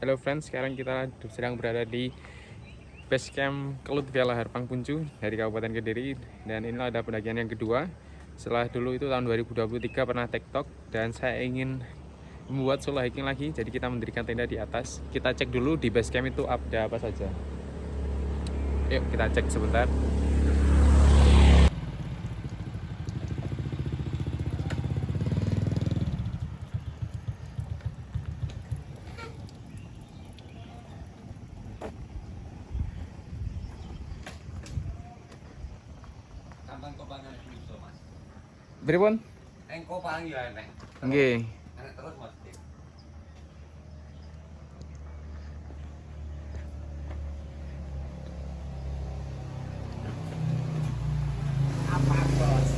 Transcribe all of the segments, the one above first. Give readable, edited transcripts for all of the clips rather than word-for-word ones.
Halo friends, sekarang kita sedang berada di base camp Kelut Viala Harpang Puncu dari Kabupaten Kediri. Dan inilah ada pendakian yang kedua. Setelah dulu itu tahun 2023 pernah TikTok dan saya ingin membuat solo hiking lagi. Jadi kita mendirikan tenda di atas. Kita cek dulu di base camp itu ada apa saja. Yuk kita cek sebentar. Beripun? Engko paling ya enek. Nggih. Enek terus Mas. Apa bos?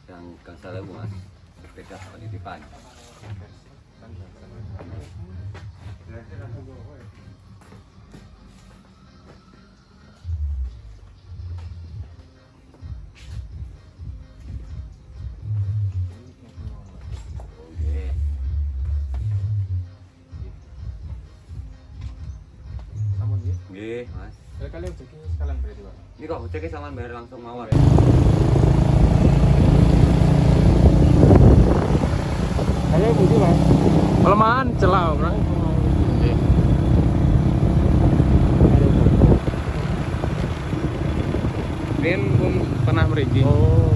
Yang Kang Salawu Mas, sepeda penitipan. Nggih, Mas. Kalian jogging sekalian berarti, Pak. Ini kok ceknya saman bayar langsung mawar. Ayo budi Mas. Pelemahan celah, Bro. Rin pun pernah merigi. Oh.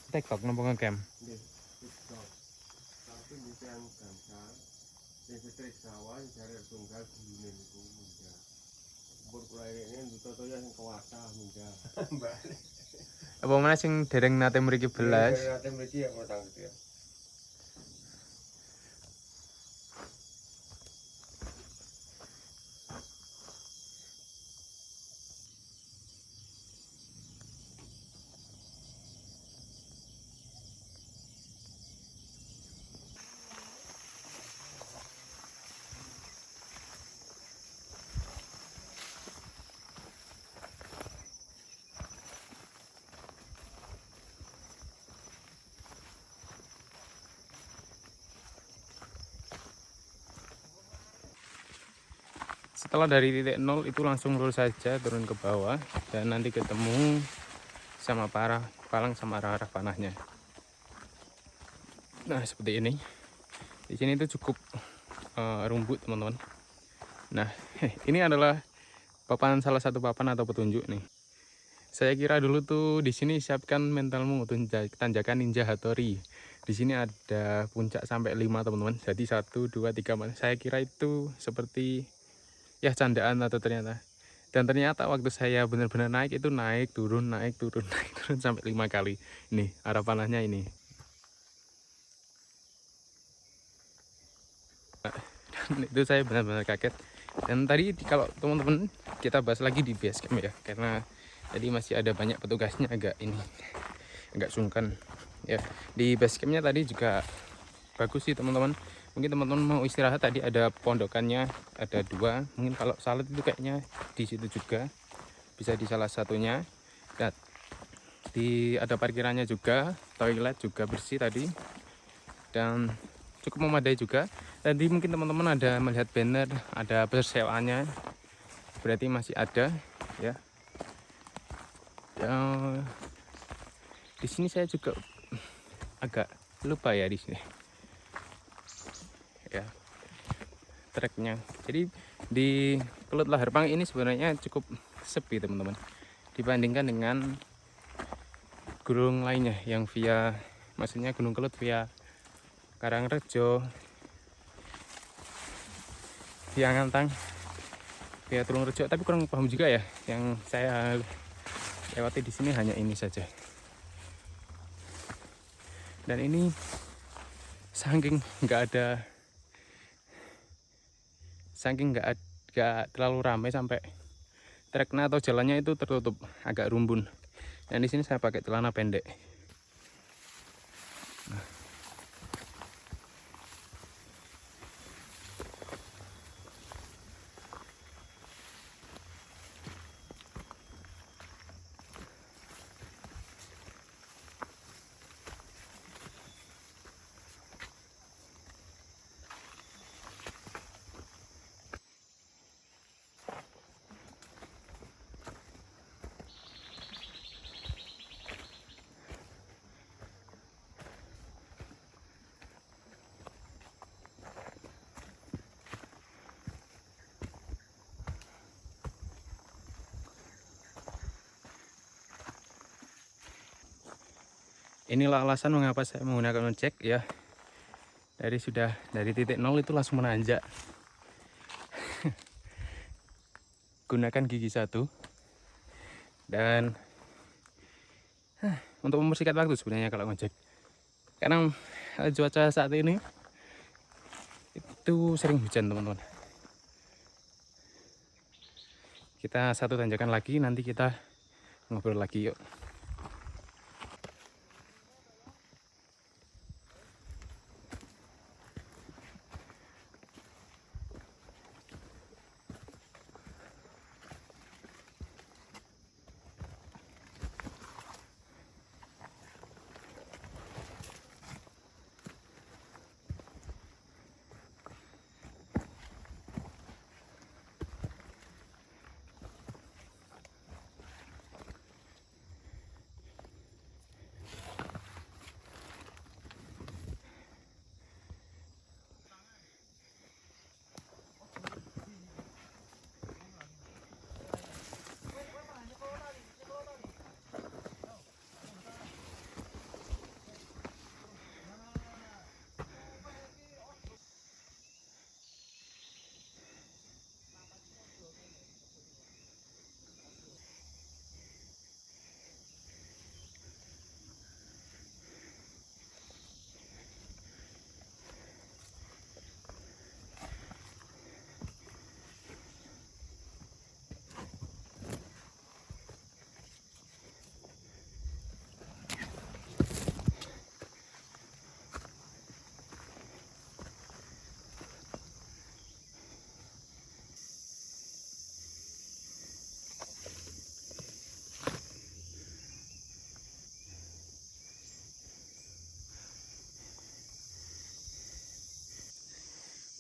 TikTok nopo ngecam. Nggih, TikTok. Tapi mbiyen gangsal. Nek setrik sawan jare tunggal gulune niku munggah. Mbur kula ini ndutoto ya sing kewata munggah. Balik. Apa mana sing dereng nate mriki belas. Nate mriki ya potang gitu ya. Setelah dari titik 0 itu langsung lurus saja turun ke bawah dan nanti ketemu sama palang sama arah panahnya. Nah seperti ini. Di sini itu cukup rumput teman-teman. Nah ini adalah papan, salah satu papan atau petunjuk nih. Saya kira dulu tuh di sini siapkan mentalmu untuk tanjakan Ninja Hattori. Di sini ada puncak sampai 5 teman-teman. Jadi 1, 2, 3. Saya kira itu seperti ya candaan atau ternyata. Dan ternyata waktu saya benar-benar naik itu naik turun naik turun naik turun sampai 5 kali. Nih arah panahnya ini. Dan itu saya benar-benar kaget. Dan tadi kalau teman-teman kita bahas lagi di base camp ya, karena tadi masih ada banyak petugasnya agak sungkan ya. Di base campnya tadi juga bagus sih teman-teman. Mungkin teman-teman mau istirahat, tadi ada pondokannya ada 2. Mungkin kalau salat itu kayaknya di situ juga, bisa di salah satunya. Dan ada parkirannya juga, toilet juga bersih tadi dan cukup memadai juga. Tadi mungkin teman-teman ada melihat banner, ada persewaannya, berarti masih ada ya. Di sini saya juga agak lupa ya di sini ya treknya. Jadi di Kelut Laharpang ini sebenarnya cukup sepi teman-teman dibandingkan dengan gunung lainnya yang via, maksudnya Gunung Kelut via Karangrejo, via Ngantang, via Tulungrejo. Tapi kurang paham juga ya, yang saya lewati di sini hanya ini saja. Dan ini saking nggak terlalu ramai sampai treknya atau jalannya itu tertutup, agak rumbun. Dan di sini saya pakai celana pendek. Inilah alasan mengapa saya menggunakan ojek ya. Dari titik 0 itu langsung menanjak. Gunakan gigi 1. Dan untuk mempersingkat waktu sebenarnya kalau ngojek. Karena cuaca saat ini itu sering hujan teman-teman. Kita satu tanjakan lagi, nanti kita ngobrol lagi yuk.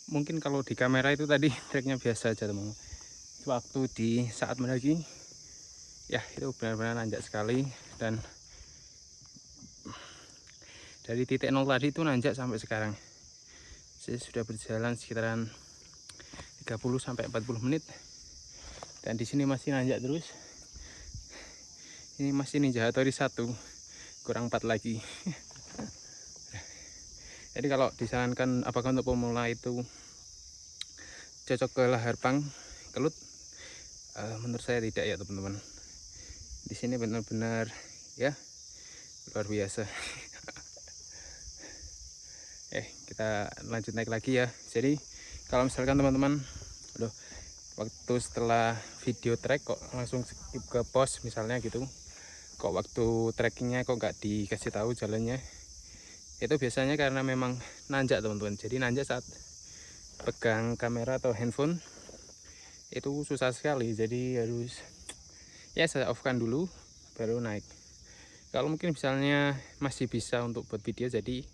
mungkin kalau di kamera itu tadi treknya biasa aja teman-teman. Waktu di saat mendaki ya itu benar-benar nanjak sekali, dan dari titik nol tadi itu nanjak sampai sekarang. Saya sudah berjalan sekitaran 30 sampai 40 menit dan di sini masih nanjak terus. Ini masih Ninja Hattori 1, kurang 4 lagi. Jadi kalau disarankan apakah untuk pemula itu cocok ke lahar pang kelut, menurut saya tidak ya teman-teman. Di sini benar-benar ya luar biasa. Kita lanjut naik lagi ya. Jadi kalau misalkan teman-teman waktu setelah video trek kok langsung skip ke pos misalnya gitu, kok waktu trekkingnya kok nggak dikasih tahu jalannya, itu biasanya karena memang nanjak teman-teman. Jadi nanjak saat pegang kamera atau handphone itu susah sekali, jadi harus ya saya off kan dulu baru naik. Kalau mungkin misalnya masih bisa untuk buat video, jadi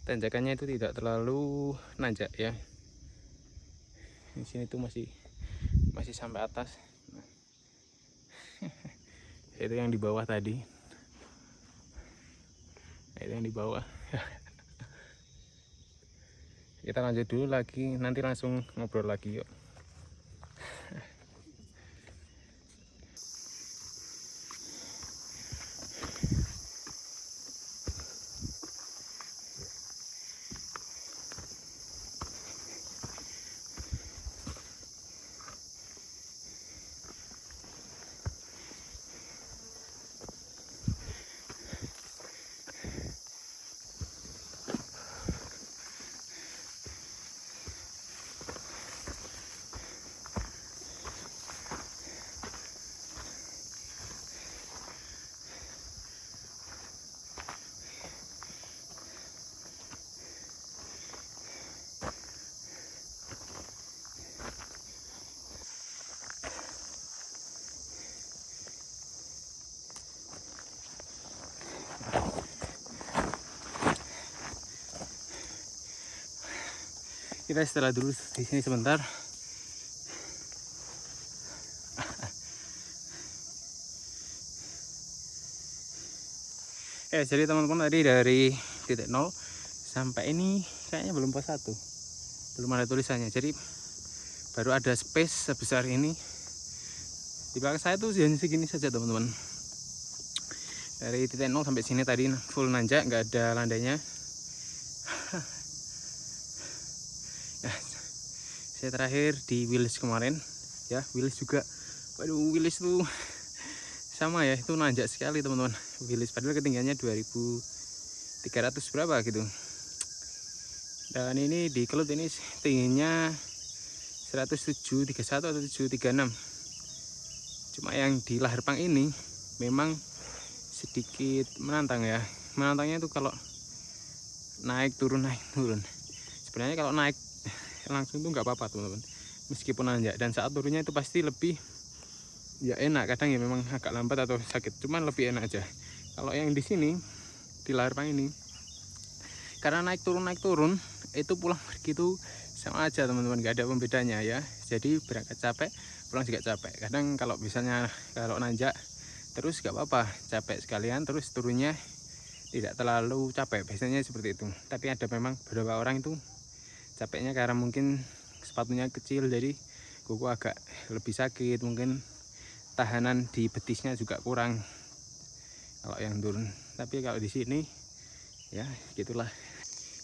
tanjakannya itu tidak terlalu nanjak ya. Di sini tuh masih sampai atas. Nah. Itu yang di bawah tadi. Itu yang di bawah. Kita lanjut dulu lagi, nanti langsung ngobrol lagi yuk. Kita istirahat dulu di sini sebentar. Jadi teman-teman tadi dari titik 0 sampai ini kayaknya belum pos 1. Belum ada tulisannya. Jadi baru ada space sebesar ini. Di belakang saya tuh hanya segini saja teman-teman. Dari titik 0 sampai sini tadi full nanjak, nggak ada landainya. Saya terakhir di Wilis kemarin ya, Wilis juga, waduh Wilis tuh sama ya, itu nanjak sekali teman-teman. Wilis padahal ketinggiannya 2300 berapa gitu, dan ini di Kelut ini tingginya 10731 atau 736. Cuma yang di Lahar Pang ini memang sedikit menantang ya. Menantangnya itu kalau naik turun. Sebenarnya kalau naik langsung tuh nggak apa-apa teman-teman, meskipun nanjak, dan saat turunnya itu pasti lebih ya enak. Kadang ya memang agak lambat atau sakit, cuman lebih enak aja. Kalau yang di sini di Lahar Pang ini karena naik turun itu pulang begitu sama aja teman-teman, nggak ada pembedanya ya. Jadi berangkat capek, pulang juga capek. Kadang kalau misalnya kalau nanjak terus nggak apa-apa, capek sekalian, terus turunnya tidak terlalu capek, biasanya seperti itu. Tapi ada memang beberapa orang itu capeknya karena mungkin sepatunya kecil, jadi kuku agak lebih sakit, mungkin tahanan di betisnya juga kurang kalau yang turun. Tapi kalau di sini ya gitulah.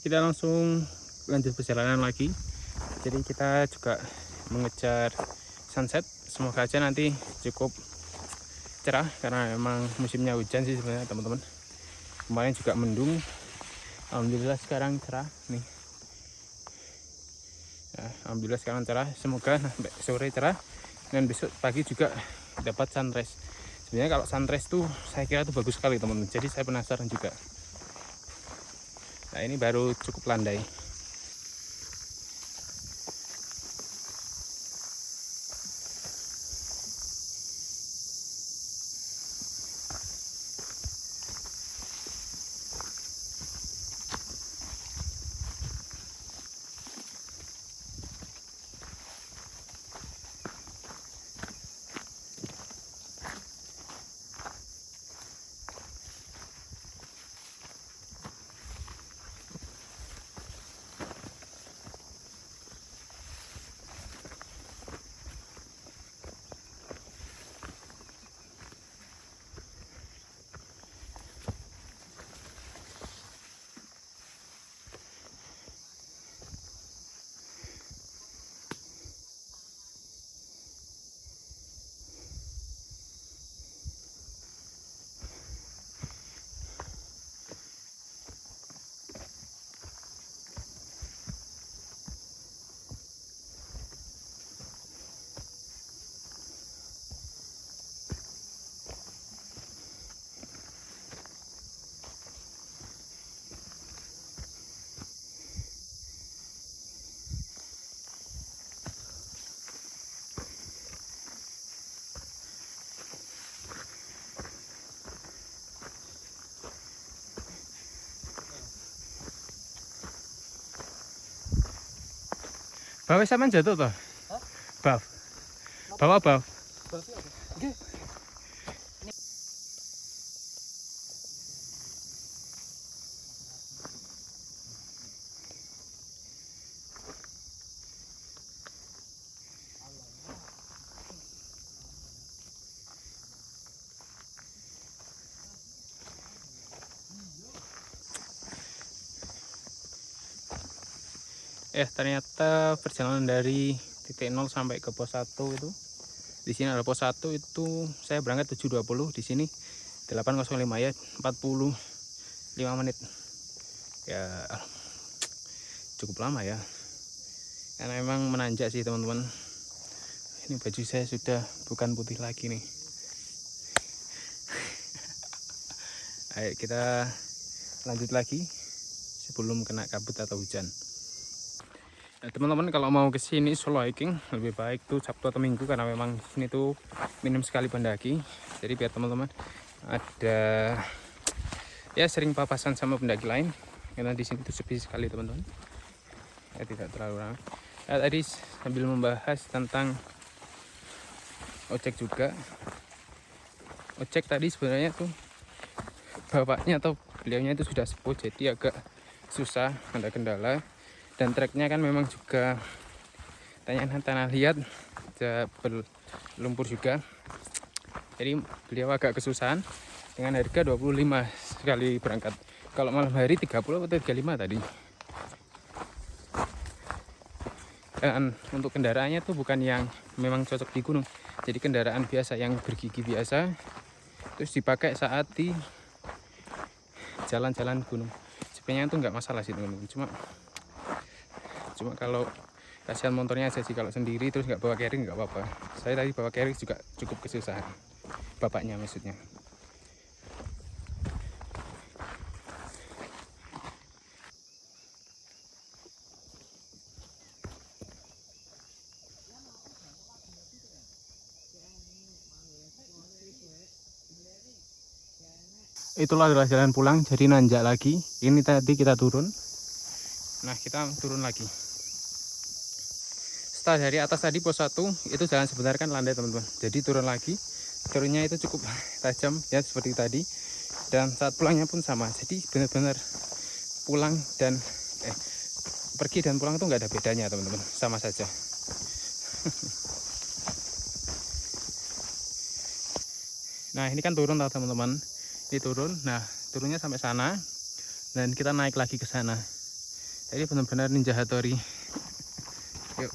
Kita langsung lanjut perjalanan lagi. Jadi kita juga mengejar sunset. Semoga aja nanti cukup cerah karena memang musimnya hujan sih sebenarnya teman-teman. Kemarin juga mendung, alhamdulillah sekarang cerah nih. Alhamdulillah sekarang cerah, semoga sampai sore cerah dan besok pagi juga dapat sunrise. Sebenarnya kalau sunrise tuh saya kira tuh bagus sekali teman-teman, jadi saya penasaran juga. Nah ini baru cukup landai. Bawa sampean jatuh toh? Baf. Bawa baf. Ternyata perjalanan dari titik 0 sampai ke pos 1 itu, di sini ada pos 1 itu saya berangkat 7.20, di sini 8.05 ya, 45 menit. Ya cukup lama ya. Karena memang menanjak sih teman-teman. Ini baju saya sudah bukan putih lagi nih. Ayo kita lanjut lagi sebelum kena kabut atau hujan. Nah, teman-teman kalau mau ke sini solo hiking lebih baik tuh Sabtu atau Minggu, karena memang sini tuh minim sekali pendaki. Jadi biar teman-teman ada ya sering papasan sama pendaki lain, karena di sini tuh sepi sekali teman-teman. Ya tidak terlalu ramai. Nah, tadi sambil membahas tentang ojek juga. Ojek tadi sebenarnya tuh bapaknya atau beliaunya itu sudah sepuh, jadi agak susah, ada kendala. Dan treknya kan memang juga tanah liat, berlumpur juga. Jadi beliau agak kesusahan dengan harga 25 sekali berangkat. Kalau malam hari 30 atau 35 tadi. Dan untuk kendaraannya tuh bukan yang memang cocok di gunung. Jadi kendaraan biasa yang bergigi biasa, terus dipakai saat di jalan-jalan gunung. Sebenarnya itu nggak masalah sih teman-teman. Cuma kalau kasihan motornya aja sih, kalau sendiri terus nggak bawa carry nggak apa-apa. Saya tadi bawa carry juga cukup kesusahan, bapaknya maksudnya. Itulah adalah jalan pulang, jadi nanjak lagi. Ini tadi kita turun, nah kita turun lagi. Setelah dari atas tadi pos 1 itu jalan sebentar kan landai teman-teman, jadi turun lagi. Turunnya itu cukup tajam ya seperti tadi, dan saat pulangnya pun sama. Jadi benar-benar pulang dan pergi dan pulang itu nggak ada bedanya teman-teman, sama saja. Nah ini kan turun teman-teman, ini turun. Nah turunnya sampai sana dan kita naik lagi ke sana. Jadi benar-benar ninja hattori. Yuk.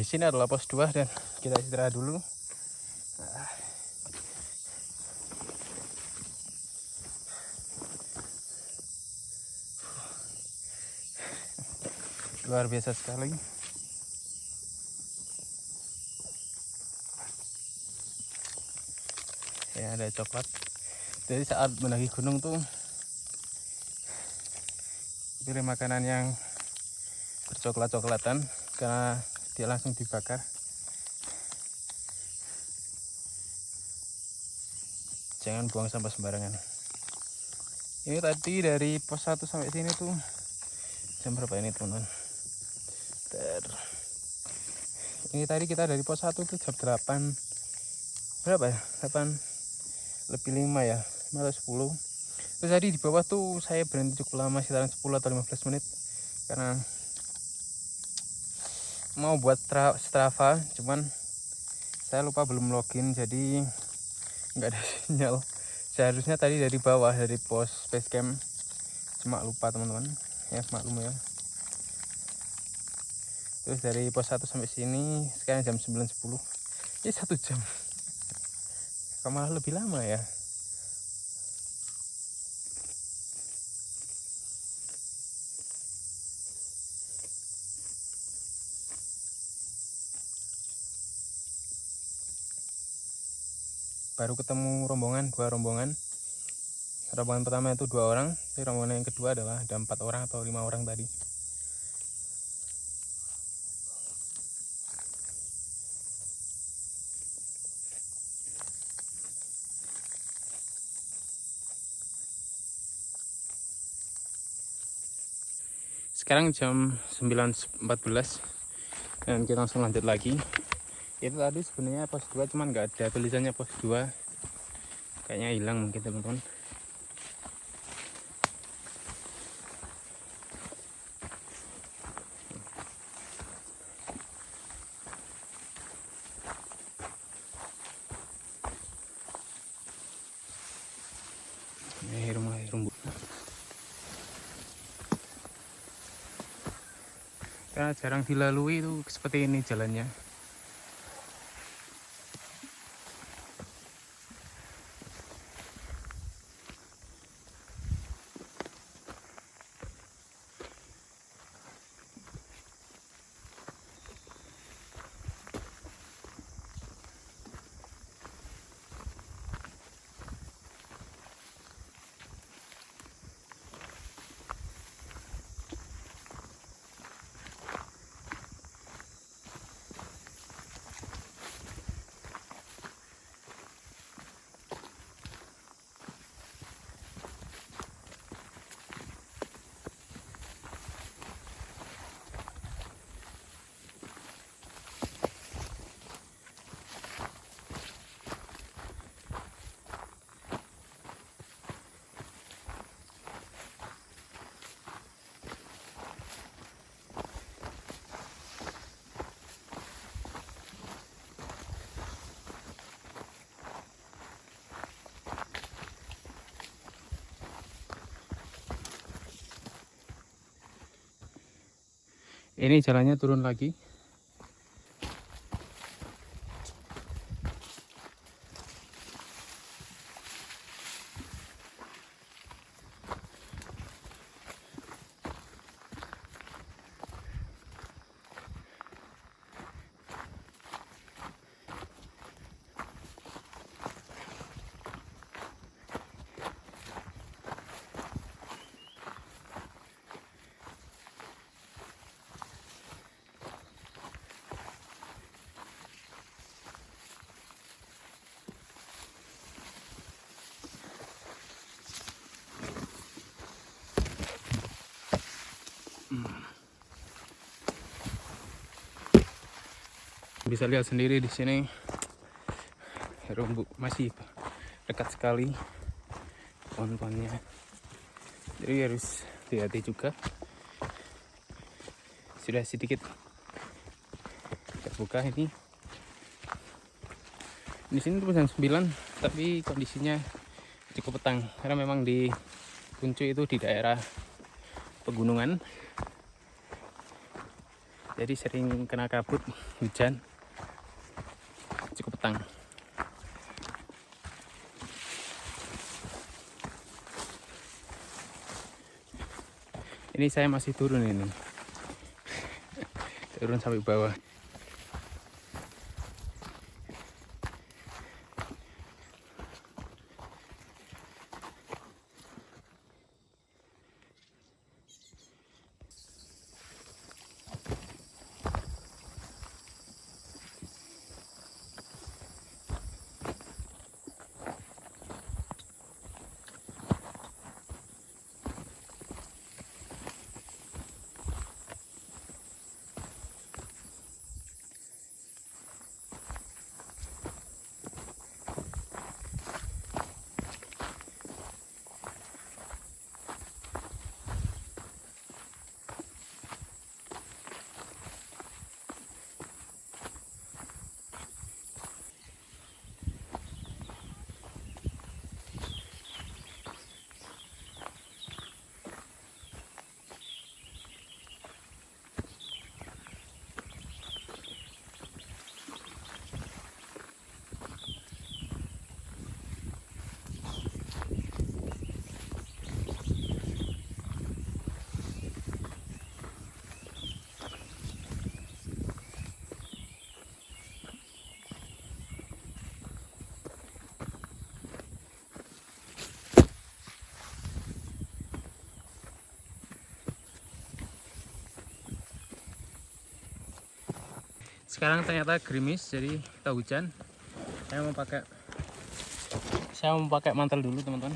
di sini adalah pos 2 dan kita istirahat dulu. Luar biasa sekali. Ya, ada coklat. Jadi saat mendaki gunung tuh pilih makanan yang bercoklat-coklatan karena dia langsung dibakar. Jangan buang sampah sembarangan. Ini tadi dari pos 1 sampai sini tuh jam berapa ini teman-teman? Ini tadi kita dari pos 1 tuh jam 8 berapa ya? 8 lebih 5 ya, 5 atau 10. Terus tadi di bawah tuh saya berhenti cukup lama, sekitaran 10 atau 15 menit karena mau buat Strava, cuman saya lupa belum login jadi nggak ada sinyal. Seharusnya tadi dari bawah, dari pos base camp, cuma lupa teman-teman ya, maklum ya. Terus dari pos 1 sampai sini sekarang jam 9.10, ini 1 jam, malah lebih lama ya. Baru ketemu rombongan, 2 rombongan. Rombongan pertama itu 2 orang, rombongan yang kedua adalah ada 4 orang atau 5 orang tadi. Sekarang jam 9.14 dan kita langsung lanjut lagi. Itu tadi sebenarnya pos 2 cuman nggak ada tulisannya pos 2, kayaknya hilang mungkin teman-teman. Ini rumah rumput. Karena jarang dilalui itu seperti ini jalannya. Ini jalannya turun lagi. Bisa lihat sendiri di sini rumput masih dekat sekali pohon-pohonnya, jadi harus hati-hati juga. Sudah sedikit terbuka ini. Di sini tuh jam 9, tapi kondisinya cukup petang karena memang di Puncu itu di daerah pegunungan. jadi sering kena kabut hujan cukup petang. Ini saya masih turun ini, turun sampai bawah. Sekarang ternyata gerimis, jadi kita hujan. Saya mau pakai mantel dulu teman-teman.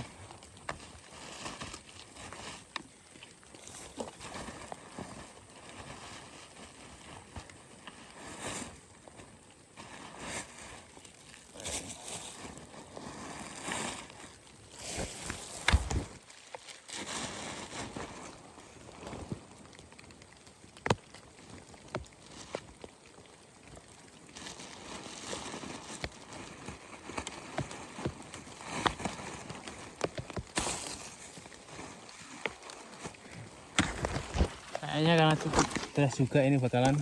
Kayaknya karena cukup deras juga ini bakalan.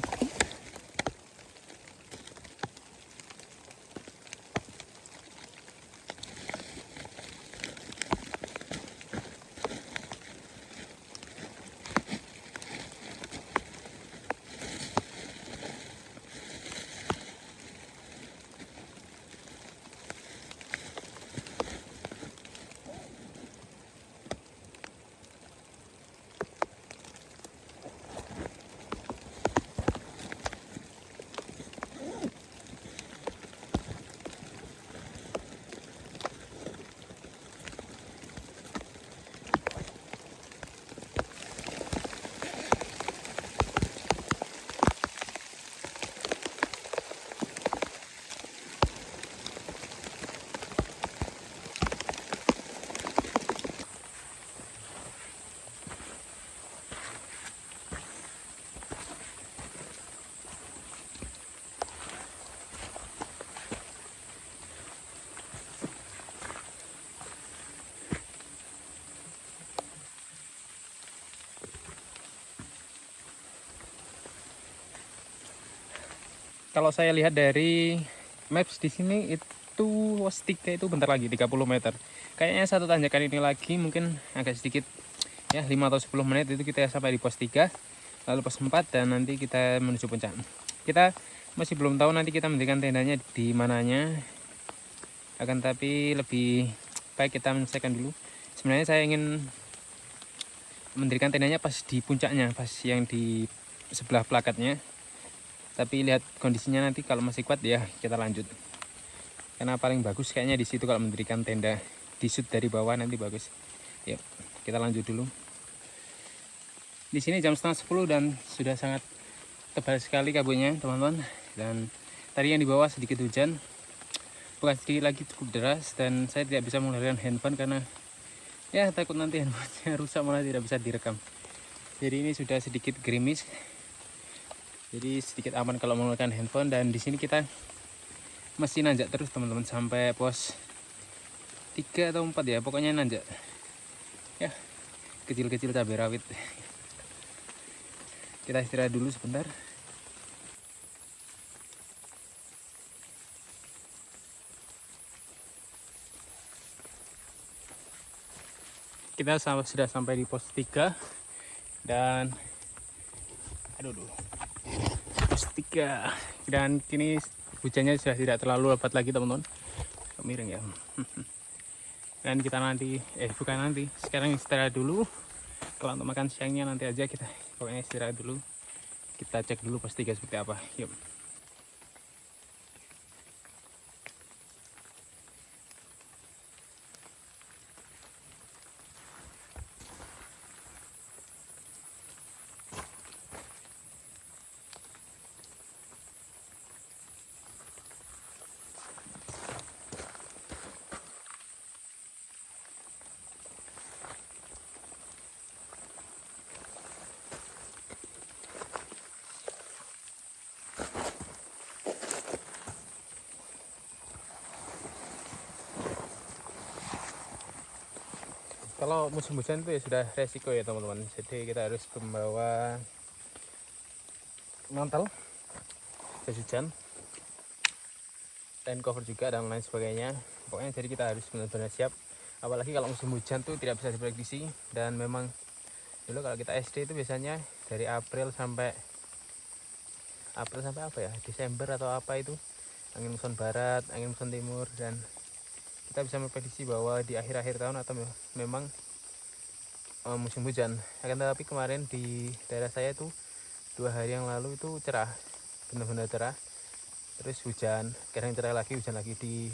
Kalau saya lihat dari maps di sini itu pos 3 itu bentar lagi 30 meter. Kayaknya satu tanjakan ini lagi mungkin agak sedikit ya 5 atau 10 menit itu kita sampai di pos 3, lalu pos 4 dan nanti kita menuju puncak. Kita masih belum tahu nanti kita mendirikan tendanya di mananya. Akan tapi lebih baik kita menyelesaikan dulu. Sebenarnya saya ingin mendirikan tendanya pas di puncaknya, pas yang di sebelah plakatnya. Tapi lihat kondisinya nanti, kalau masih kuat ya kita lanjut. Karena paling bagus kayaknya di situ kalau mendirikan tenda, di shoot dari bawah nanti bagus. Yuk, kita lanjut dulu. Di sini jam setengah 10 dan sudah sangat tebal sekali kabutnya, teman-teman. Dan tadi yang di bawah sedikit hujan, bukan sedikit lagi, cukup deras, dan saya tidak bisa mengeluarkan handphone karena ya takut nanti handphonenya rusak malah tidak bisa direkam. Jadi ini sudah sedikit gerimis. Jadi sedikit aman kalau menggunakan handphone. Dan di sini kita masih nanjak terus teman-teman sampai pos 3 atau 4 ya, pokoknya nanjak. Ya, kecil-kecil cabai rawit. Kita istirahat dulu sebentar. kita sudah sampai di pos 3 dan pos 3 dan kini hujannya sudah tidak terlalu lebat lagi teman-teman. Miring ya. Dan kita nanti sekarang istirahat dulu. Kalau untuk makan siangnya nanti aja, kita pokoknya istirahat dulu. Kita cek dulu pos 3 seperti apa. Yuk. Kalau musim hujan itu ya sudah resiko ya teman-teman. Jadi kita harus membawa mantel, jas hujan, rain cover juga dan lain sebagainya. Pokoknya jadi kita harus benar-benar siap. Apalagi kalau musim hujan tuh tidak bisa diprediksi. Dan memang dulu kalau kita SD itu biasanya dari April sampai apa ya, Desember atau apa itu, angin muson barat, angin muson timur, dan kita bisa memprediksi bahwa di akhir-akhir tahun atau memang musim hujan. Akan tetapi kemarin di daerah saya itu 2 hari yang lalu itu cerah, benar-benar cerah, terus hujan, kadang cerah lagi, hujan lagi. Di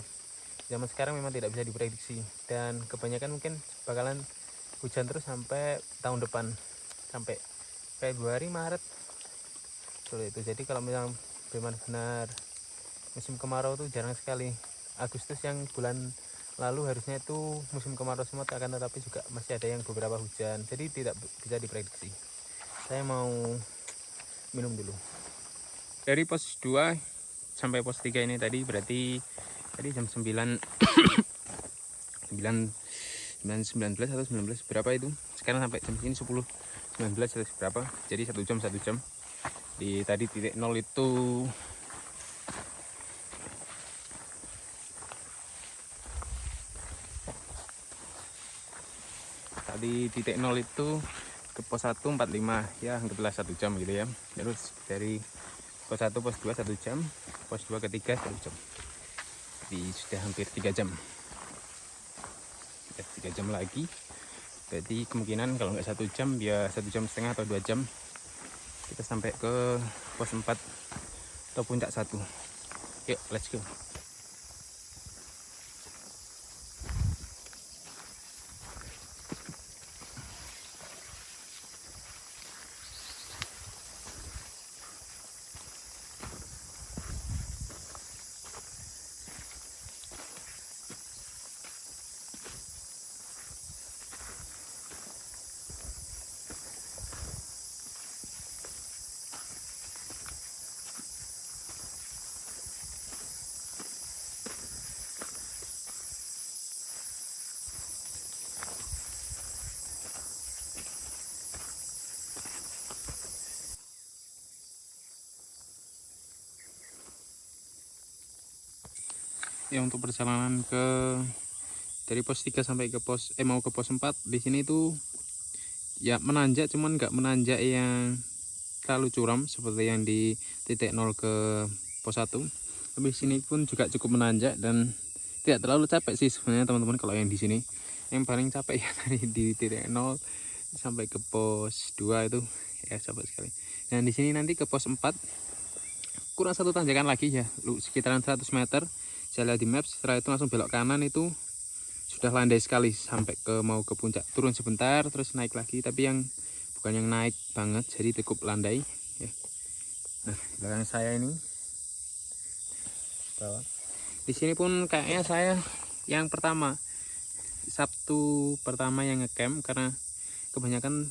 zaman sekarang memang tidak bisa diprediksi, dan kebanyakan mungkin bakalan hujan terus sampai tahun depan, sampai Februari Maret seperti itu. Jadi kalau memang benar-benar musim kemarau itu jarang sekali. Agustus yang bulan lalu harusnya itu musim kemarau semua, akan tetapi juga masih ada yang beberapa hujan, jadi tidak bisa diprediksi. Saya mau minum dulu. Dari pos 2 sampai pos 3 ini tadi berarti jam 9 19 atau 19 berapa itu. Sekarang sampai jam sini 10 19 atau berapa. Jadi 1 jam. Di tadi titik 0 itu titik 0 itu ke pos 1 45 ya, anggaplah 1 jam gitu ya. Terus dari pos 1 pos 2 1 jam, pos 2 ke 3 1 jam. Jadi sudah hampir 3 jam. 3 jam lagi. Berarti kemungkinan kalau nggak 1 jam ya 1 jam setengah atau 2 jam kita sampai ke pos 4 atau puncak 1. Yuk, let's go. Ya, untuk perjalanan dari pos 3 sampai ke mau ke pos 4 di sini tuh ya menanjak, cuman nggak menanjak yang terlalu curam seperti yang di titik 0 ke pos 1. Tapi sini pun juga cukup menanjak dan tidak terlalu capek sih sebenarnya teman-teman. Kalau yang di sini yang paling capek ya dari di titik 0 sampai ke pos 2 itu ya capek sekali. Dan di sini nanti ke pos 4 kurang 1 tanjakan lagi ya, sekitaran 100 meter. Saya lihat di maps, setelah itu langsung belok kanan, itu sudah landai sekali sampai mau ke puncak. Turun sebentar terus naik lagi, tapi yang bukan yang naik banget, jadi cukup landai ya. Nah, belakang saya ini bawah. Di sini pun kayaknya saya yang Sabtu pertama yang ngecamp, karena kebanyakan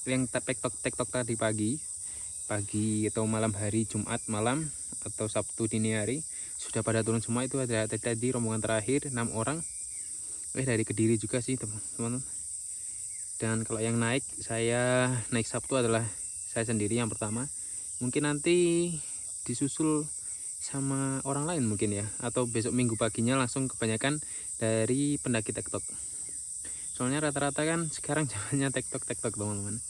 yang tektok tadi pagi atau malam hari, Jumat malam atau Sabtu dini hari sudah pada turun semua. Itu ada tadi rombongan terakhir 6 orang dari Kediri juga sih teman-teman. Dan kalau yang saya naik Sabtu adalah saya sendiri yang pertama. Mungkin nanti disusul sama orang lain mungkin ya, atau besok minggu paginya langsung kebanyakan dari pendaki tektok. Soalnya rata-rata kan sekarang zamannya TikTok teman-teman.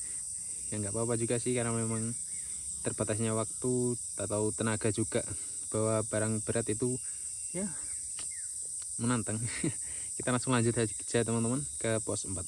Ya nggak apa-apa juga sih, karena memang terbatasnya waktu atau tenaga juga. Bawa barang berat itu ya menantang. Kita langsung lanjut aja teman-teman ke pos 4.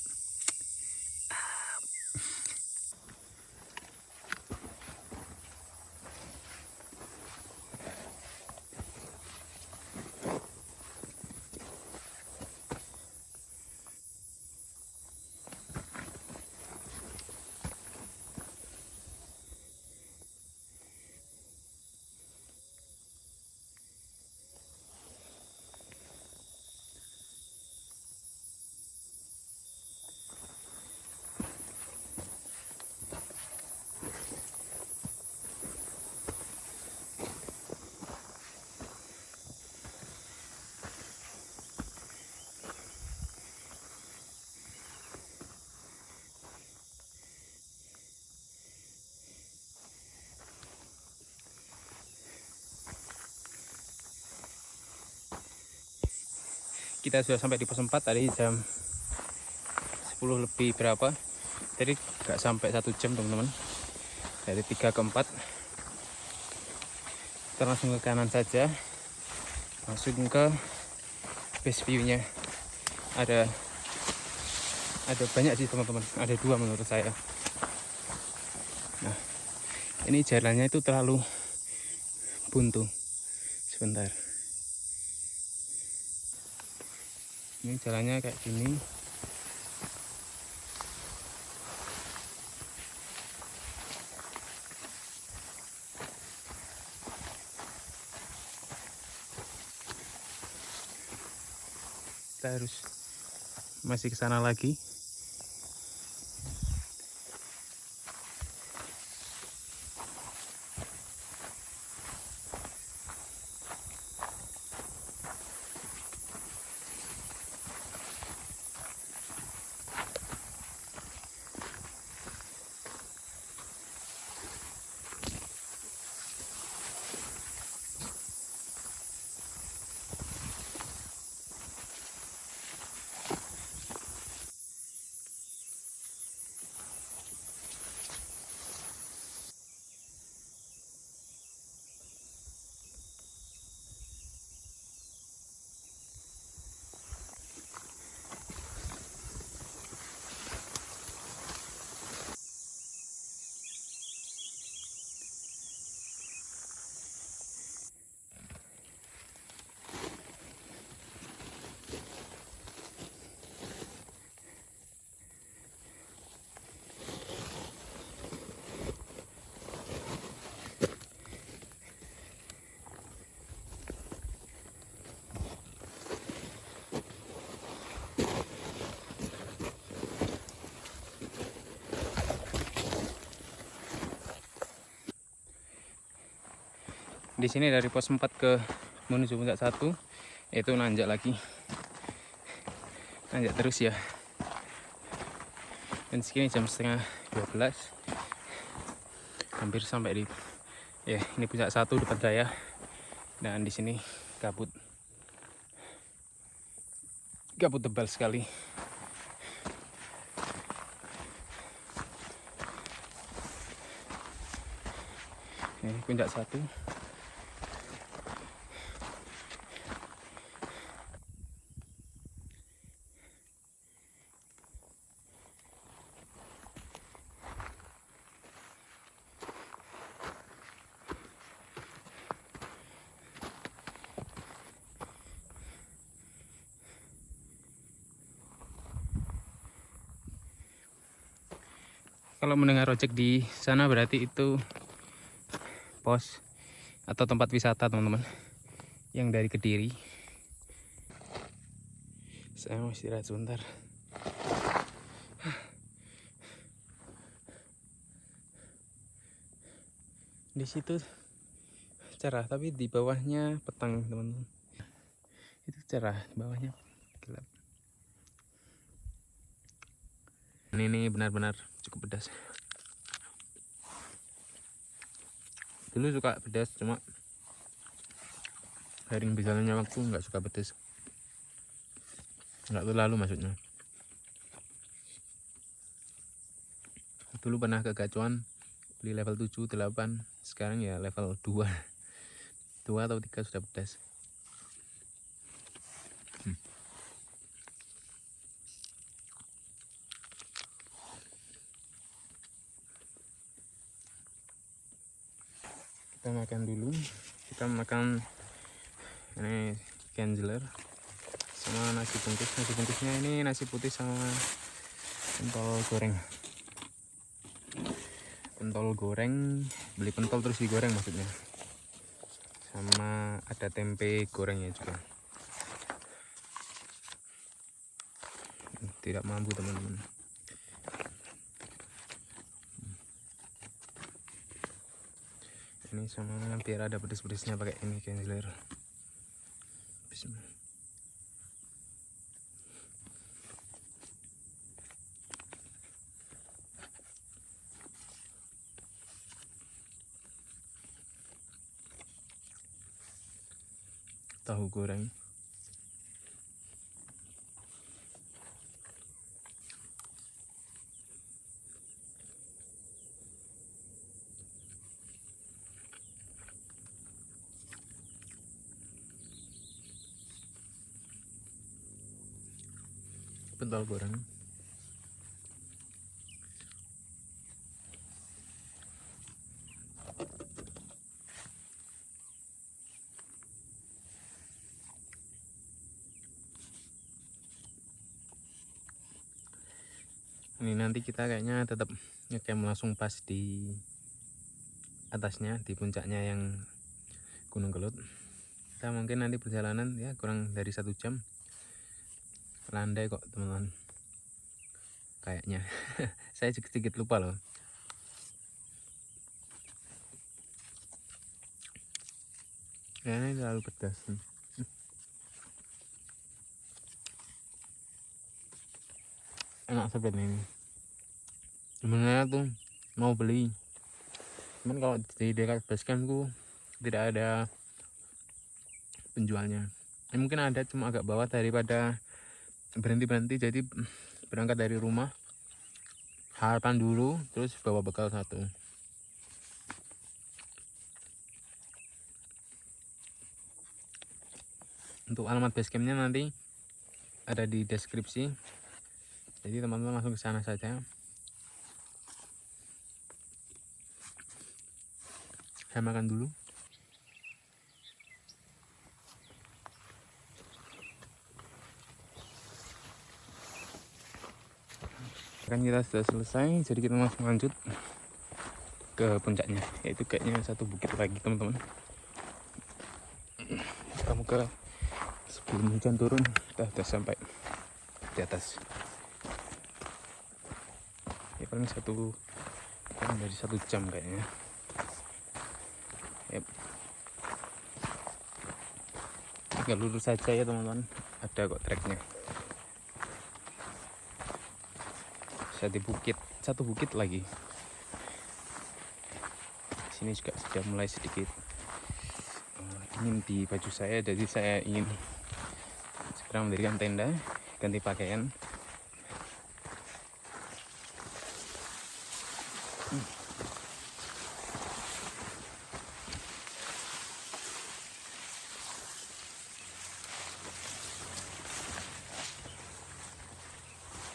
Kita sudah sampai di pos 4 tadi jam 10 lebih berapa. Tadi nggak sampai 1 jam teman-teman. Dari 3 ke 4. Kita langsung ke kanan saja. Langsung ke base view-nya. Ada banyak sih teman-teman. Ada 2 menurut saya. Nah, ini jalannya itu terlalu buntu. Sebentar. Ini jalannya kayak gini. Kita harus masih ke sana lagi. Di sini dari pos 4 ke menuju puncak 1 itu nanjak lagi. Nanjak terus ya. Dan segini jam setengah 12. Hampir sampai di ini puncak 1 depan saya. Dan di sini kabut. Kabut tebal sekali. Ini puncak 1. Kalau mendengar ojek di sana berarti itu pos atau tempat wisata teman-teman yang dari Kediri. Saya mau istirahat sebentar. Di situ cerah, tapi di bawahnya petang teman-teman. Itu cerah, di bawahnya gelap. Ini benar-benar cukup pedas. Dulu suka pedas, cuma sering berjalannya waktu nggak suka pedas. Nggak terlalu maksudnya. Dulu pernah kegacuan beli level 7, 8, sekarang ya level 2 atau 3 sudah pedas. Kita makan dulu. Kita makan ini Genzler sama nasi bungkus. Nasi bungkusnya ini nasi putih sama pentol goreng. Pentol goreng, beli pentol terus digoreng maksudnya. Sama ada tempe gorengnya juga. Tidak mampu teman-teman. Ini sama biar ada pedes-pedesnya pakai ini Genzler. Bismillah. Tahu goreng. Pentol goreng. Ini nanti kita kayaknya tetap ngecamp langsung pas di atasnya, di puncaknya yang Gunung Kelut. Kita mungkin nanti perjalanan ya kurang dari 1 jam. Landai kok teman-teman. Kayaknya. Saya sedikit lupa loh. Kayaknya terlalu pedas. Enak sebenarnya ini. Sebenarnya tuh mau beli, cuman kalau di dekat basecampku tidak ada penjualnya. Mungkin ada, cuma agak bawah, daripada berhenti jadi berangkat dari rumah harapan dulu terus bawa bekal satu. Untuk alamat basecampnya nanti ada di deskripsi, jadi teman-teman langsung ke sana saja. Saya makan dulu. Kan kita sudah selesai, jadi kita langsung lanjut ke puncaknya, yaitu kayaknya satu bukit lagi teman-teman. Semoga sebelum hujan turun kita sudah sampai di atas. Ya paling dari 1 jam kayaknya. Yep. Tinggal lurus saja ya teman-teman, ada kok treknya. Satu bukit lagi. Sini juga sudah mulai sedikit dingin di baju saya, jadi saya ingin segera mendirikan tenda, ganti pakaian.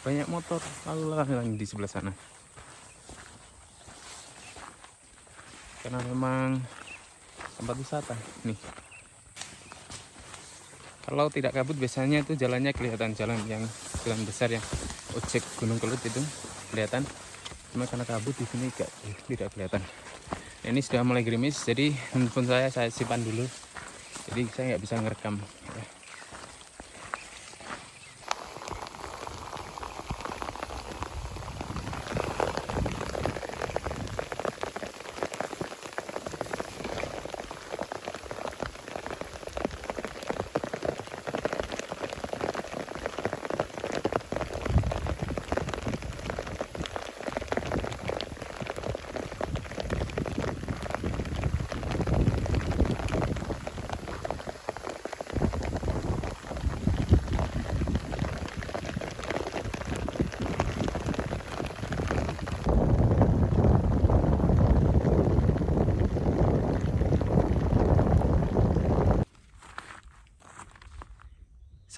Banyak motor lalu lalang di sebelah sana, karena memang tempat wisata nih. Kalau tidak kabut biasanya itu jalannya kelihatan, jalan besar yang ojek Gunung Kelut itu kelihatan. Cuma karena kabut di sini tidak kelihatan. Nah, ini sudah mulai gerimis, jadi handphone saya simpan dulu, jadi saya nggak bisa ngerekam ya.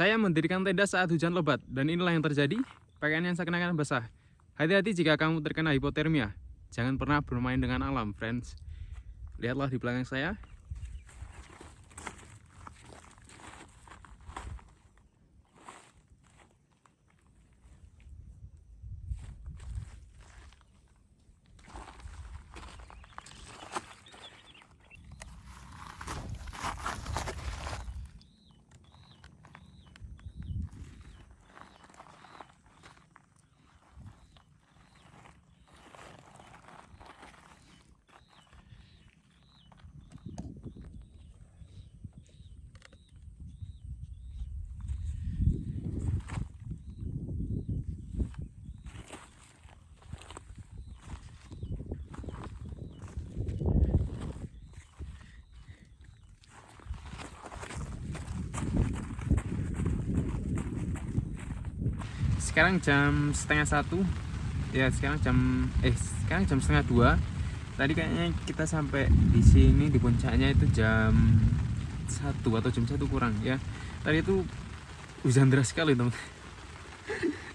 Saya mendirikan tenda saat hujan lebat, dan inilah yang terjadi. Pakaian yang saya kenakan basah. Hati-hati jika kamu terkena hipotermia. Jangan pernah bermain dengan alam, friends. Lihatlah di belakang saya. Sekarang jam setengah 1. Ya, sekarang jam setengah 2. Tadi kayaknya kita sampai di sini di puncaknya itu jam 1 atau jam 1 kurang ya. Tadi itu hujan deras sekali, teman.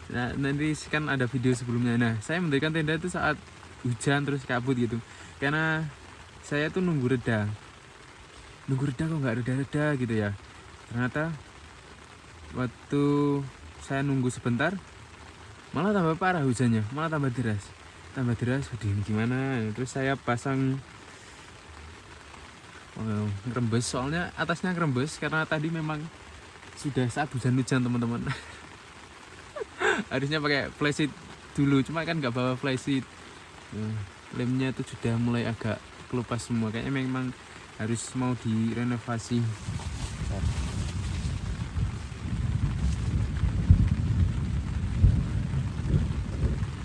Nah, nanti kan ada video sebelumnya. Nah, saya mendirikan tenda itu saat hujan terus kabut gitu. Karena saya tuh nunggu reda kok nggak reda-reda gitu ya. Ternyata waktu saya nunggu sebentar malah tambah parah hujannya, malah tambah deras. Waduh, ini gimana? Terus saya pasang ngerembes, soalnya atasnya ngerembes karena tadi memang sudah saat hujan-hujan, teman-teman. Harusnya pakai flysheet dulu, cuma kan nggak bawa flysheet. Lemnya tuh sudah mulai agak kelupas semua, kayaknya memang harus mau direnovasi.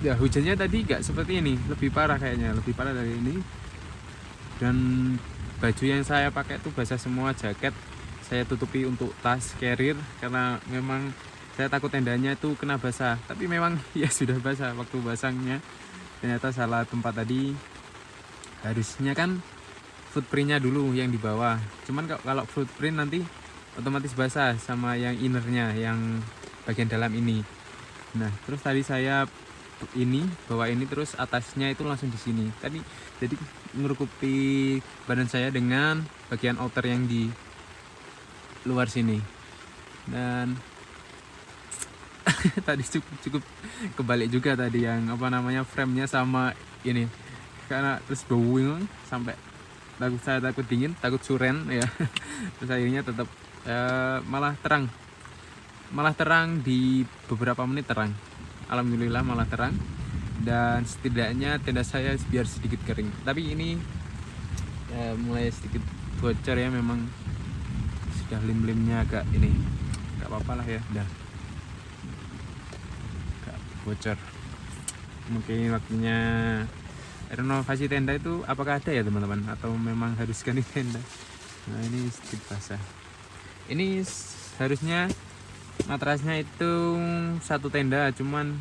Ya, hujannya tadi nggak seperti ini, lebih parah kayaknya, lebih parah dari ini. Dan baju yang saya pakai tuh basah semua, jaket saya tutupi untuk tas carrier karena memang saya takut tendanya itu kena basah. Tapi memang ya sudah basah waktu basangnya. Ternyata salah tempat tadi. Harusnya kan footprintnya dulu yang di bawah. Cuman kalau footprint nanti otomatis basah sama yang innernya, yang bagian dalam ini. Nah, terus tadi saya bawa ini terus atasnya itu langsung di sini. Tadi jadi merukupi badan saya dengan bagian outer yang di luar sini. Dan tadi cukup kebalik juga tadi yang frame-nya sama ini. Karena terus bowing sampai saya takut dingin, takut suren ya. Terus akhirnya tetap malah terang di beberapa menit terang. Alhamdulillah malah terang, dan setidaknya tenda saya biar sedikit kering. Tapi ini mulai sedikit bocor ya, memang sudah lim-limnya agak ini, nggak apa-apa lah ya, udah agak bocor. Mungkin waktunya renovasi tenda itu apakah ada ya teman-teman, atau memang harus ganti tenda. Nah, ini sedikit basah. Ini harusnya matrasnya itu satu tenda, cuman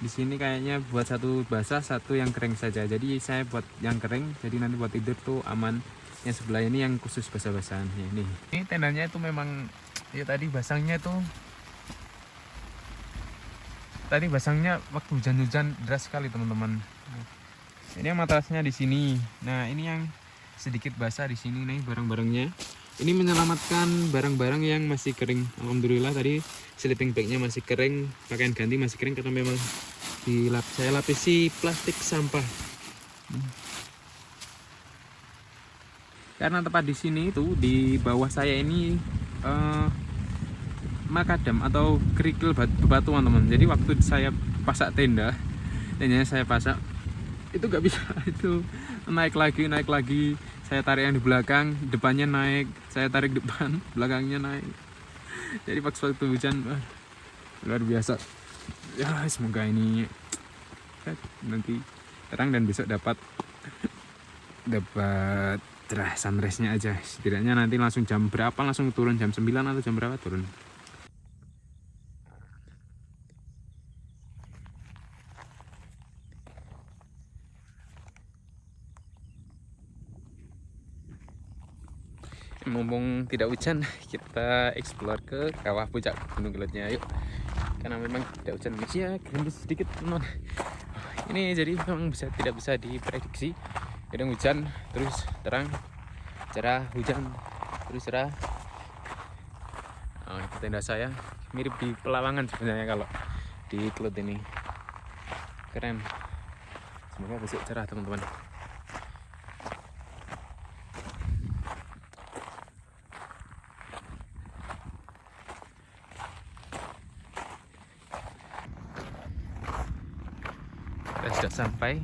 di sini kayaknya buat satu basah, satu yang kering saja. Jadi saya buat yang kering, jadi nanti buat tidur tuh aman. Yang sebelah ini yang khusus basah-basahan ya, nih. Ini tendanya itu memang ya tadi basangnya waktu hujan-hujan deras sekali, teman-teman. Ini yang matrasnya di sini. Nah, ini yang sedikit basah di sini nih barang-barangnya. Ini menyelamatkan barang-barang yang masih kering. Alhamdulillah tadi sleeping bagnya masih kering, pakaian ganti masih kering karena memang saya lapisi plastik sampah. Karena tepat di sini itu di bawah saya ini makadam atau kerikil bebatuan, teman. Jadi waktu saya pasak tendanya saya pasak itu nggak bisa itu naik lagi. Saya tarik yang di belakang, depannya naik. Saya tarik depan, belakangnya naik. Jadi pas waktu hujan, luar biasa. Ya, semoga ini nanti terang dan besok dapat cerah sunrise-nya aja. Setidaknya nanti langsung jam berapa langsung turun, jam 9 atau jam berapa turun. mumpung tidak hujan, kita explore ke kawah puncak Gunung Kelutnya. Yuk, karena memang tidak hujan, masih ya gerimis sedikit teman. Ini jadi memang tidak bisa diprediksi. Kadang hujan terus terang, cerah, hujan terus cerah. Oh, itu tenda saya mirip di Pelawangan sebenarnya kalau di Kelut ini. Keren. Semoga besok cerah teman-teman. Kita sudah sampai.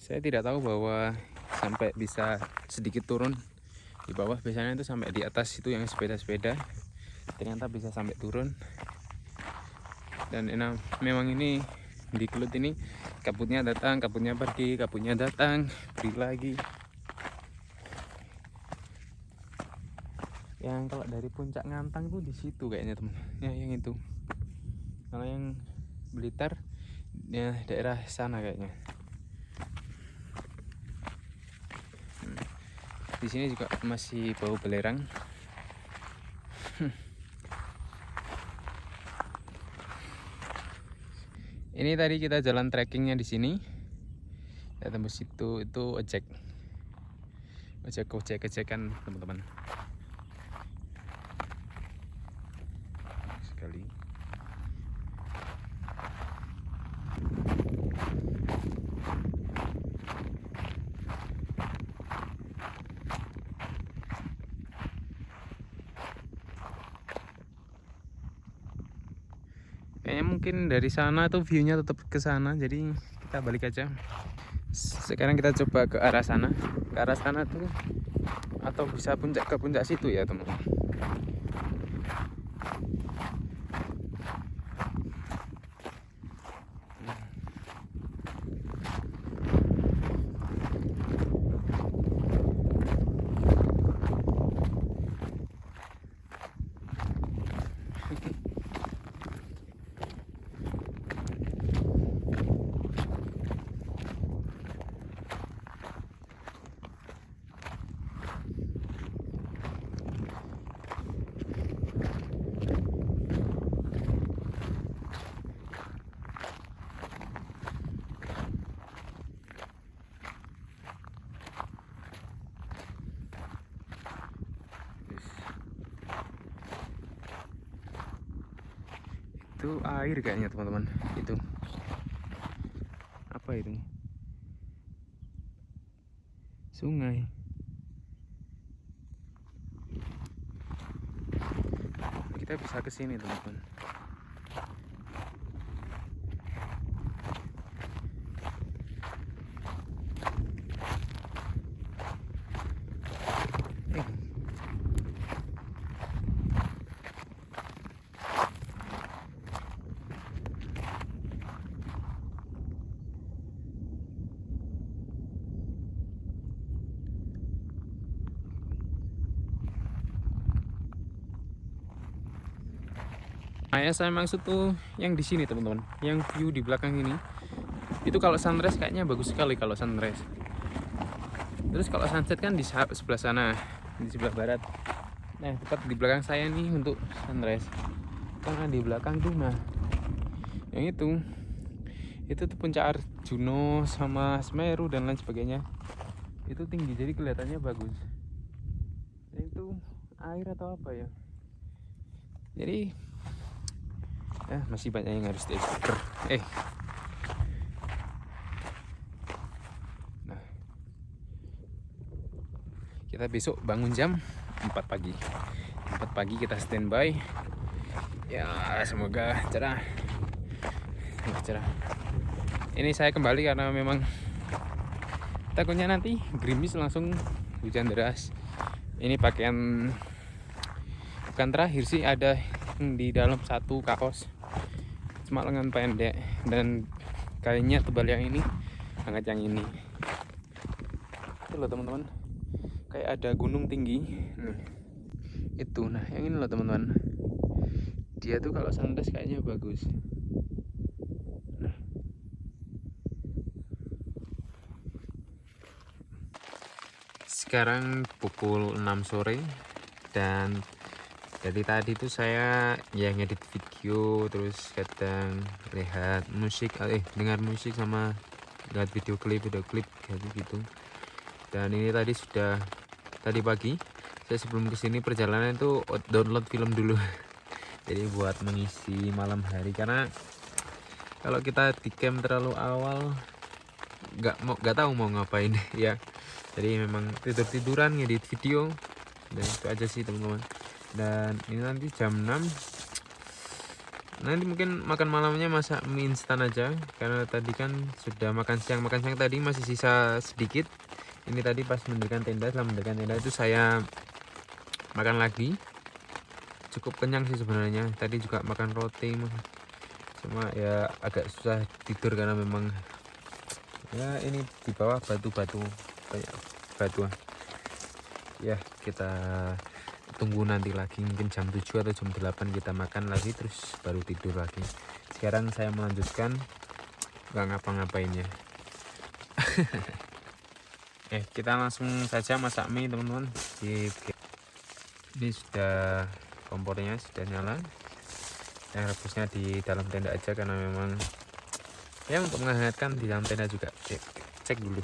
Saya tidak tahu bahwa sampai bisa sedikit turun di bawah. Biasanya itu sampai di atas itu yang sepeda-sepeda. Ternyata bisa sampai turun. Dan memang ini di Kelut ini kabutnya datang, kabutnya pergi, kabutnya datang, pergi lagi. Yang kalau dari puncak Ngantang tuh di situ kayaknya teman. Ya yang itu. Kalau yang Blitar ya daerah sana kayaknya. Di sini juga masih bau belerang. Ini tadi kita jalan trekkingnya di sini. Ya tembus itu ojek-ojekan teman-teman. Sekali. Kayaknya mungkin dari sana tuh view-nya tetap ke sana, jadi kita balik aja. Sekarang kita coba ke arah sana. Ke arah sana tuh atau bisa ke puncak situ ya, teman-teman. Itu air kayaknya teman-teman. Itu apa itu? Sungai. Kita bisa ke sini teman-teman. Nah, yang saya maksud tuh yang di sini teman-teman, yang view di belakang ini. Itu kalau sunrise kayaknya bagus sekali kalau sunrise. Terus kalau sunset kan di sebelah sana, di sebelah barat. Nah, tepat di belakang saya nih untuk sunrise. Karena di belakang tuh, nah, yang itu tuh puncak Arjuno sama Semeru dan lain sebagainya. Itu tinggi jadi kelihatannya bagus. Nah, itu air atau apa ya? Jadi ya masih banyak yang harus dieksplor. Nah, kita besok bangun jam 4 pagi. 4 pagi kita standby. Ya, semoga cerah. Ini saya kembali karena memang takutnya nanti gerimis langsung hujan deras. Ini pakaian bukan terakhir sih, ada yang di dalam satu kaos cuma lengan pendek dan kainnya tebal yang ini, hangat yang ini. Itu loh teman-teman, kayak ada gunung tinggi. Itu, nah yang ini loh teman-teman, dia tuh kalau sunrise kayaknya bagus. Sekarang pukul 6 sore dan dari tadi tuh saya ya ngedit video, terus kadang lihat musik, dengar musik sama lihat video klip kayak gitu. Dan ini tadi pagi saya sebelum kesini perjalanan itu download film dulu. Jadi buat mengisi malam hari, karena kalau kita di camp terlalu awal nggak tahu mau ngapain ya. Jadi memang tiduran ngedit video, dan itu aja sih teman-teman. Dan ini nanti jam 6 nanti mungkin makan malamnya masak mie instan aja, karena tadi kan sudah makan siang tadi masih sisa sedikit. Ini tadi pas mendirikan tenda, setelah mendirikan tenda itu saya makan lagi, cukup kenyang sih sebenarnya. Tadi juga makan roti, cuma ya agak susah tidur karena memang ya ini di bawah batu-batu, banyak batu ya. Kita tunggu nanti lagi, mungkin jam 7 atau jam 8 kita makan lagi terus baru tidur lagi. Sekarang saya melanjutkan nggak ngapa-ngapainnya. Kita langsung saja masak mie teman-teman. Ini sudah, kompornya sudah nyala, yang rebusnya di dalam tenda aja karena memang ya untuk menghangatkan di dalam tenda juga. Cek dulu.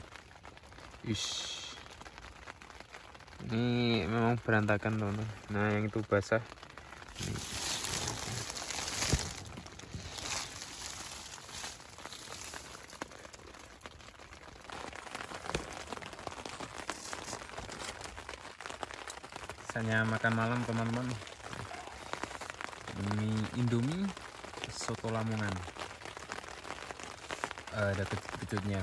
Ini memang berantakan teman-teman. Nah yang itu basah. Misalnya makan malam teman-teman, ini Indomie soto Lamongan, ada kecut-kecutnya.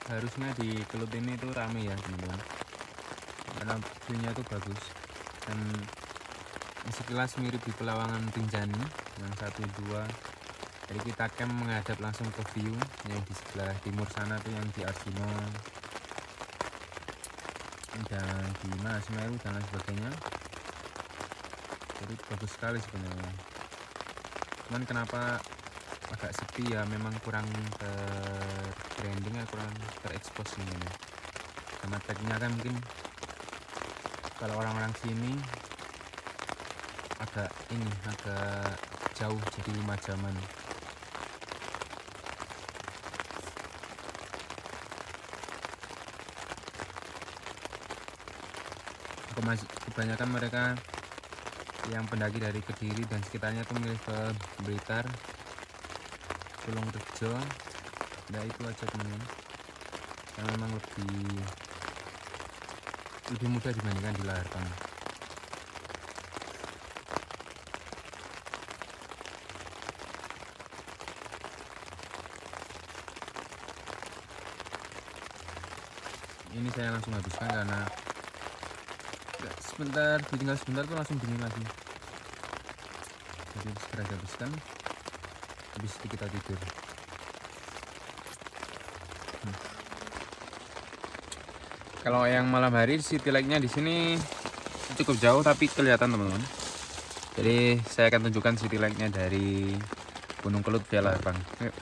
Harusnya di Kelut ini tuh rame ya teman-teman, karena view-nya tuh bagus dan sekilas mirip di Pelawangan Rinjani yang 1, 2. Jadi kita camp menghadap langsung ke view yang di sebelah timur sana tuh, yang di Arjuno dan di Semeru dan lain sebagainya. Jadi bagus sekali sebenarnya. Cuman kenapa agak sepi ya, memang kurang branding ya, kurang terekspos ini. Sama tagnya kan mungkin kalau orang-orang sini agak jauh, jadi 5 jaman. Kebanyakan mereka yang pendaki dari Kediri dan sekitarnya tuh milih ke Blitar, Tulungrejo. Nah itu aja teman-teman, yang memang lebih mudah dibandingkan di Laharpang. Ini saya langsung habiskan karena ditinggal sebentar tuh langsung dingin lagi. Jadi segera dihabiskan, habis itu kita tidur. Kalau yang malam hari city light-nya di sini cukup jauh tapi kelihatan teman-teman. Jadi saya akan tunjukkan city light-nya dari Gunung Kelut via Laharpang. Yuk.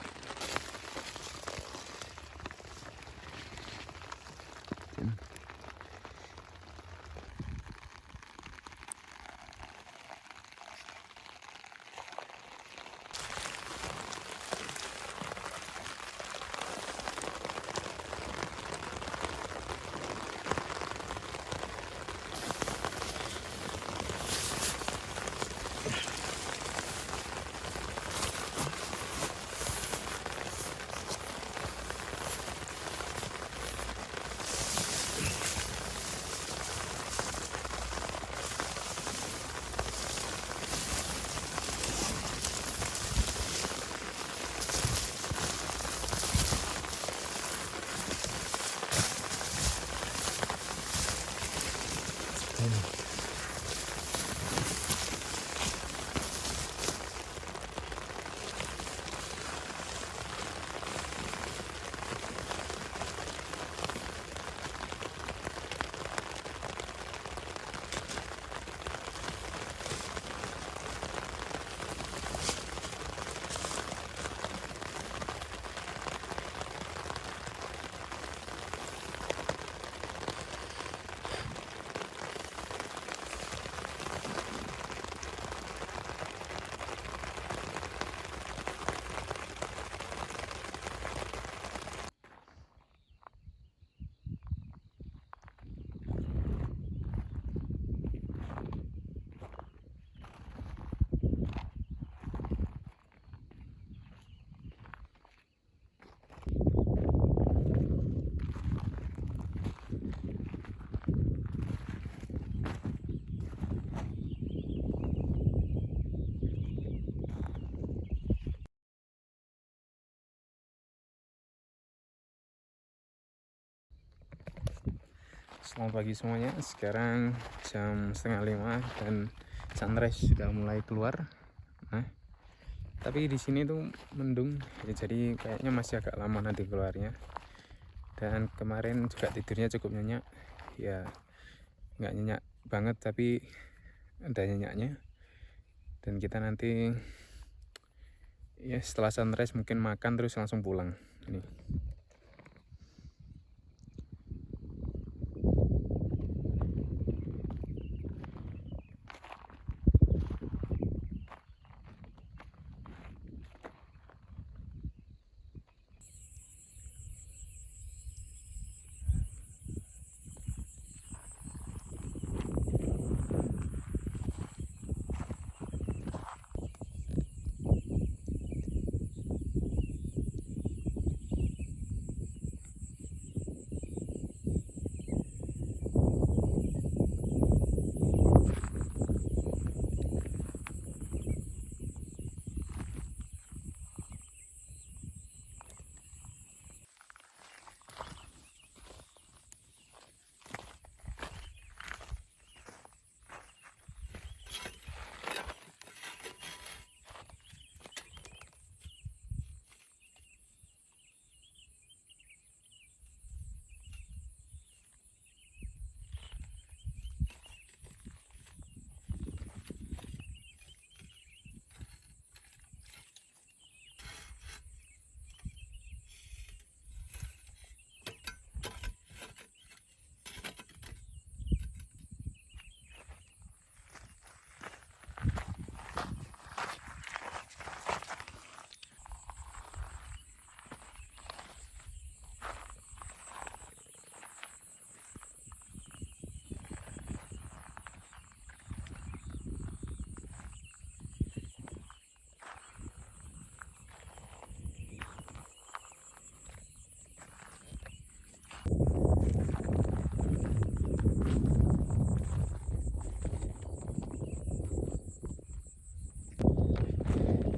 Selamat pagi semuanya. Sekarang jam 4:30 dan sunrise sudah mulai keluar. Nah, tapi di sini tuh mendung, ya, jadi kayaknya masih agak lama nanti keluarnya. Dan kemarin juga tidurnya cukup nyenyak, ya nggak nyenyak banget tapi ada nyenyaknya. Dan kita nanti ya setelah sunrise mungkin makan terus langsung pulang. Ini.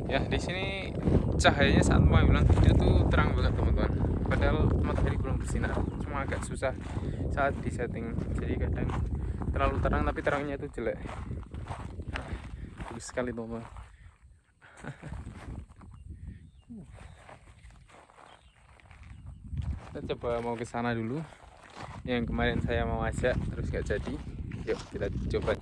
Ya di sini cahayanya saat mau bilang video tuh terang banget teman-teman. Padahal matahari belum bersinar, cuma agak susah saat di setting. Jadi kadang terlalu terang tapi terangnya itu jelek. Bagus sekali teman-teman. Kita coba mau ke sana dulu. Yang kemarin saya mau ajak terus gak jadi. Yuk kita coba.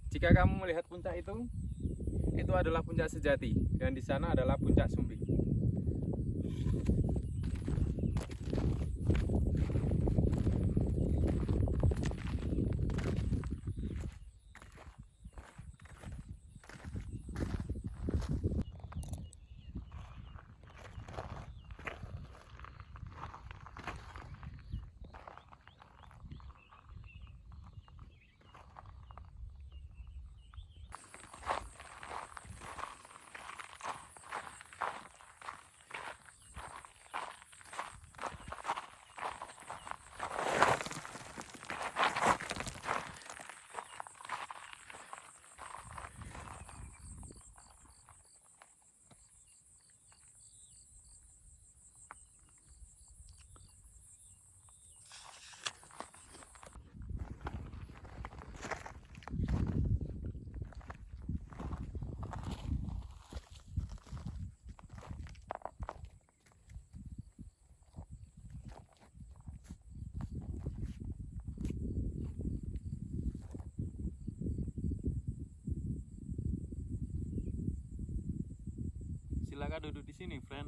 Jika kamu melihat puncak itu adalah puncak sejati dan di sana adalah puncak Sumbing. Kakak duduk di sini, friend.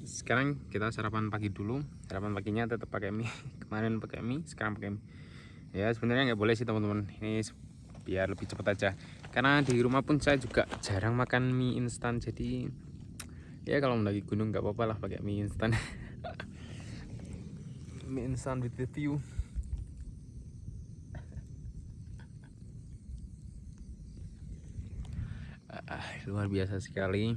Sekarang kita sarapan pagi dulu. Sarapan paginya tetap pakai mie. Kemarin pakai mie, sekarang pakai mie. Ya sebenarnya nggak boleh sih teman-teman. Ini biar lebih cepat aja. Karena di rumah pun saya juga jarang makan mie instan. Jadi ya kalau mendaki gunung nggak apa-apa lah pakai mie instan. Mie instan with the view. Luar biasa sekali.